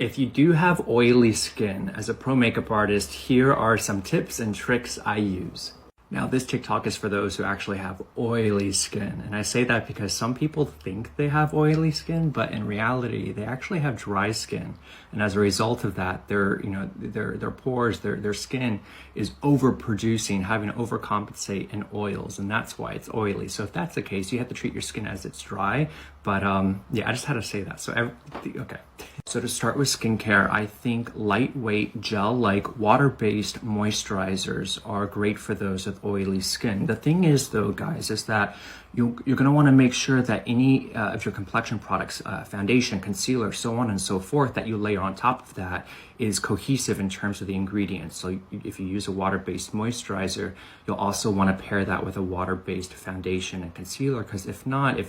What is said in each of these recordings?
If you do have oily skin, as a pro makeup artist, here are some tips and tricks I use. Now, this TikTok is for those who actually have oily skin. And I say that because some people think they have oily skin, but in reality, they actually have dry skin. And as a result of that, their pores, their skin is overproducing, having to overcompensate in oils. And that's why it's oily. So if that's the case, you have to treat your skin as it's dry. But yeah, I just had to say that. Okay. So to start with skincare, I think lightweight gel-like water-based moisturizers are great for those with oily skin. The thing is though, guys, is that you're going to want to make sure that any of your complexion products, foundation, concealer, so on and so forth, that you layer on top of that is cohesive in terms of the ingredients. So if you use a water-based moisturizer, you'll also want to pair that with a water-based foundation and concealer, because if not,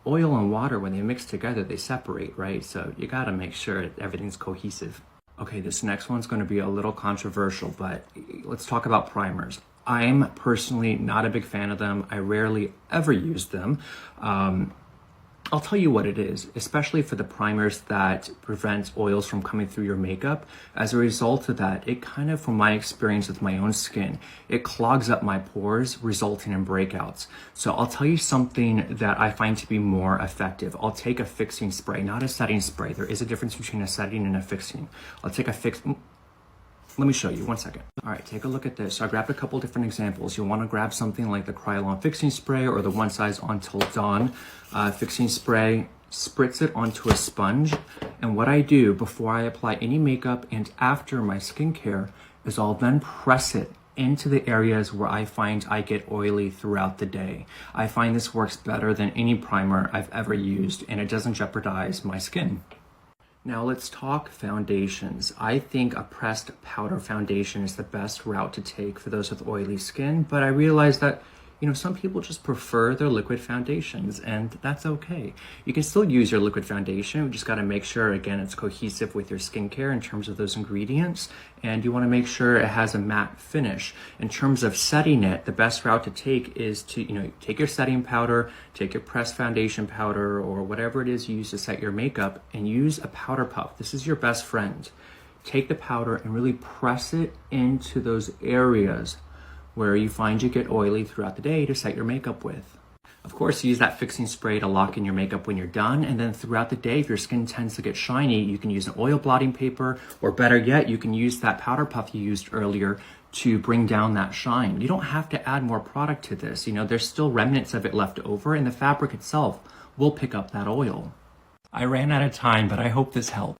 oil and water, when they mix together, they separate, right? So you got to make sure everything's cohesive. Okay, this next one's going to be a little controversial, but let's talk about primers. I'm personally not a big fan of them. I rarely ever use them. I'll tell you what it is, especially for the primers that prevent oils from coming through your makeup. As a result of that, it kind of, from my experience with my own skin, it clogs up my pores, resulting in breakouts. So I'll tell you something that I find to be more effective. I'll take a fixing spray, not a setting spray. There is a difference between a setting and a fixing. I'll take a let me show you, 1 second. All right, take a look at this. So I grabbed a couple different examples. You'll want to grab something like the Kryolan fixing spray or the One Size Until Dawn fixing spray. Spritz it onto a sponge. And what I do before I apply any makeup and after my skincare is I'll then press it into the areas where I find I get oily throughout the day. I find this works better than any primer I've ever used, and it doesn't jeopardize my skin. Now let's talk foundations. I think a pressed powder foundation is the best route to take for those with oily skin, but I realize that some people just prefer their liquid foundations, and that's okay. You can still use your liquid foundation. You just got to make sure, again, it's cohesive with your skincare in terms of those ingredients, and you want to make sure it has a matte finish. In terms of setting it, the best route to take is to, take your setting powder, take your pressed foundation powder, or whatever it is you use to set your makeup, and use a powder puff. This is your best friend. Take the powder and really press it into those areas where you find you get oily throughout the day to set your makeup with. Of course, use that fixing spray to lock in your makeup when you're done, and then throughout the day, if your skin tends to get shiny, you can use an oil blotting paper, or better yet, you can use that powder puff you used earlier to bring down that shine. You don't have to add more product to this. There's still remnants of it left over, and the fabric itself will pick up that oil. I ran out of time, but I hope this helped.